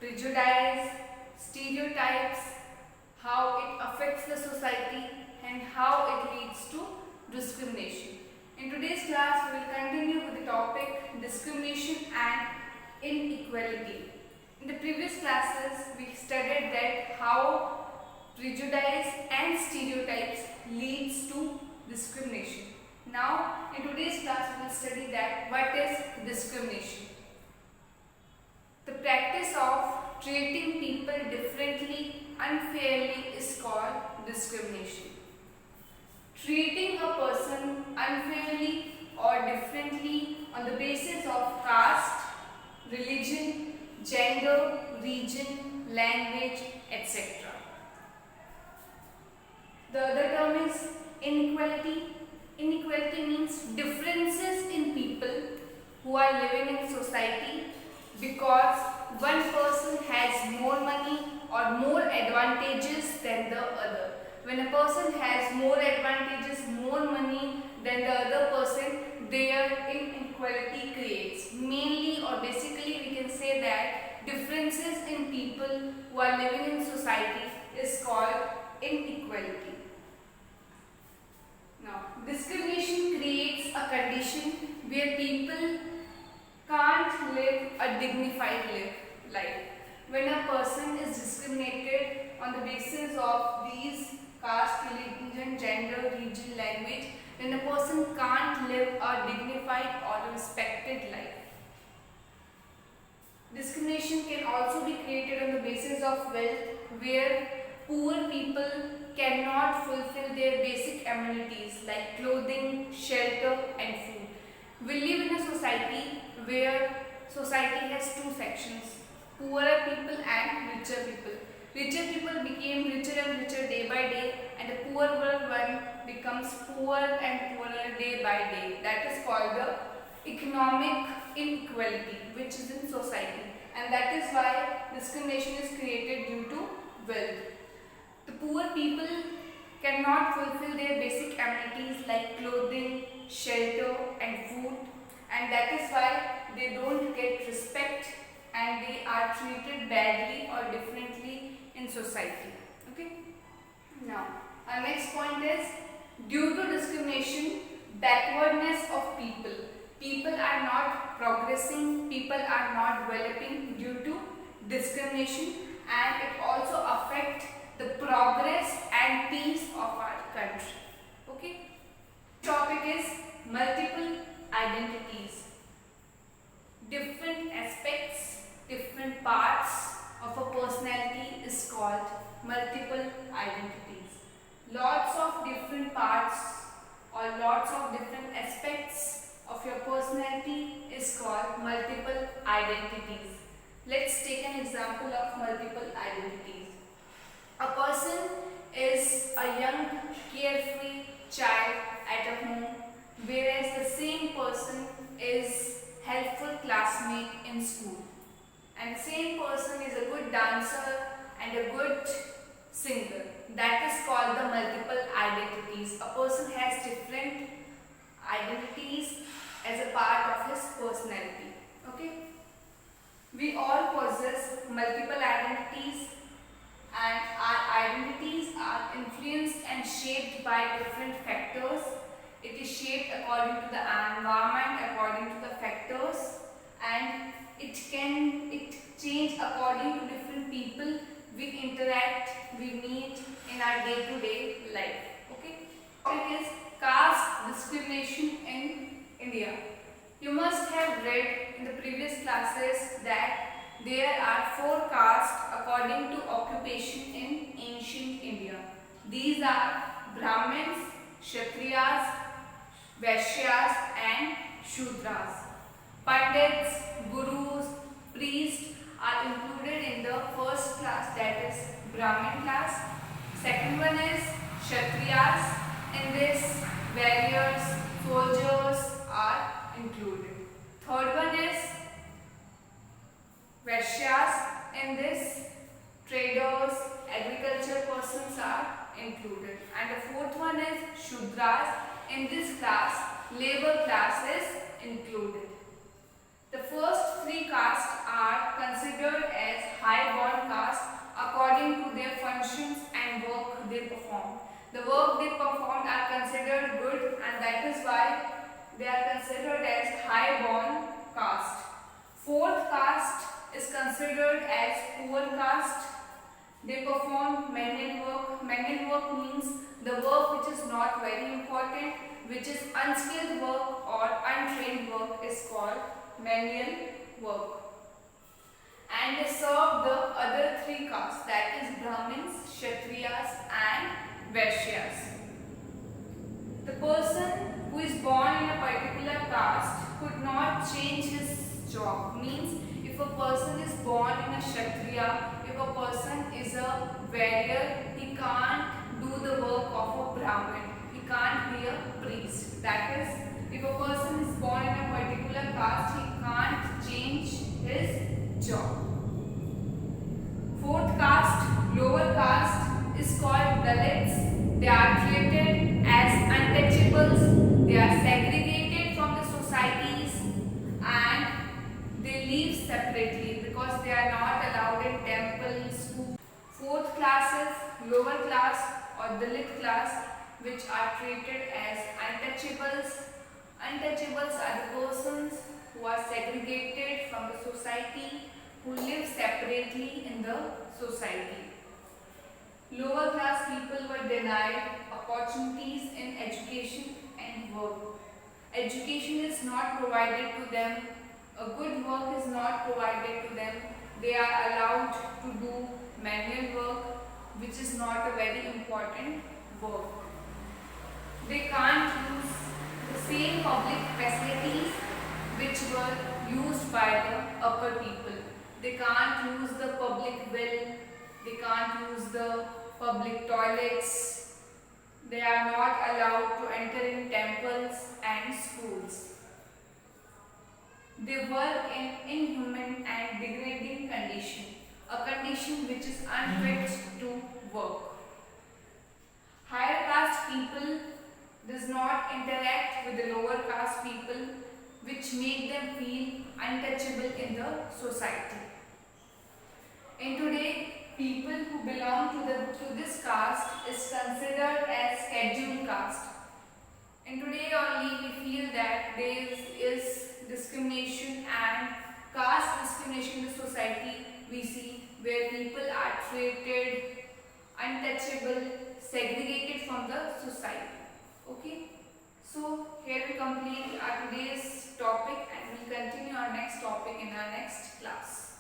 prejudice, stereotypes, how it affects the society, and how it leads to discrimination. In today's class, we will continue with the topic discrimination and inequality. In the previous classes, we studied that how prejudice and stereotypes leads to discrimination. Now, in today's class, we will study that what is discrimination. The practice of treating people differently, unfairly is called discrimination. Treating a person unfairly or differently on the basis of caste, religion, gender, region, language, etc. The other term is inequality. Inequality means differences in people who are living in society because one person has more money or more advantages than the other. When a person has more advantages, more money than the other person, their inequality creates. Mainly or basically we can say that differences in people who are living in society is called inequality. Now, discrimination creates a condition where people can't live a dignified life. When a person is discriminated on the basis of these caste, religion, gender, region, language, then a person can't live a dignified or respected life. Discrimination can also be created on the basis of wealth, where poor people cannot fulfill their basic amenities like clothing, shelter and food. We live in a society where society has two sections, poorer people and richer people. Richer people became richer and richer day by day, and the poorer one becomes poorer and poorer day by day. That is called the economic inequality which is in society, and that is why discrimination is created due to wealth. The poor people cannot fulfill their basic amenities like clothing, shelter and food, and that is why they don't get respect and they are treated badly or differently in society. Okay. Now, our next point is due to discrimination, backwardness of people. People are not progressing, people are not developing due to discrimination, and it also affects the progress and peace of our country. Okay. Topic is multiple identities. Different aspects, different parts of a personality is called multiple identities. Lots of different parts or lots of different aspects of your personality is called multiple identities. Let's take an example of multiple identities. A person is a young, carefree child at a home, whereas the same person is helpful classmate in school. And the same person is a good dancer and a good singer. That is called the multiple identities. A person has different identities as a part of his personality. Okay? We all possess multiple identities, and our identities are influenced and shaped by different factors. It is shaped according to the environment, according to the factors, and it change according to different people we interact, we meet in our day-to-day life. Okay. Topic is caste discrimination in India. You must have read in the previous classes that there are 4 castes according to occupation in ancient India. These are Brahmins, Kshatriyas, Vaishyas and Shudras. Pandits, Gurus, priests are included in the first class, that is Brahmin class. Second one is Kshatriyas. In this, warriors, soldiers are included. Third one is Vaishyas. In this, traders, agriculture persons are included. And the fourth one is Shudras. In this class, labor class is included. The first 3 castes are considered as high-born caste according to their functions and work they perform. The work they performed are considered good, and that is why they are considered as high-born caste. Fourth caste is considered as poor caste. They perform menial work. Menial work means the work which is not very important, which is unskilled work or untrained work is called menial work. And they serve the other three castes, that is Brahmins, Kshatriyas and Vaishyas. The person who is born in a particular caste could not change his job. Means if a person is born in a Kshatriya, if a person is a warrior, he can't do the work of a Brahmin. He can't be a priest. That is, if a person is born in a particular caste, he can't change his job. Fourth caste, lower caste, is called Dalits. They are treated as untouchables. They are segregated from the societies and they live separately because they are not allowed in temples, schools. Fourth class is lower class or Dalit class, which are treated as untouchables. Untouchables are the persons who are segregated from the society, who live separately in the society. Lower class people were denied opportunities in education and work. Education is not provided to them. A good work is not provided to them. They are allowed to do manual work, which is not a very important work. They can't use the same public facilities which were used by the upper people. They can't use the public well, they can't use the public toilets. They are not allowed to enter in temples and schools. They work in inhuman and degrading condition, a condition which is unfit to work. Higher caste people does not interact with the lower caste people, which make them feel untouchable in the society. In today, people who belong to this caste is considered as scheduled caste. In today only we feel that there is discrimination and caste discrimination in the society we see, where people are treated untouchable, segregated from the society. Okay, so here we complete our today's topic and we'll continue our next topic in our next class.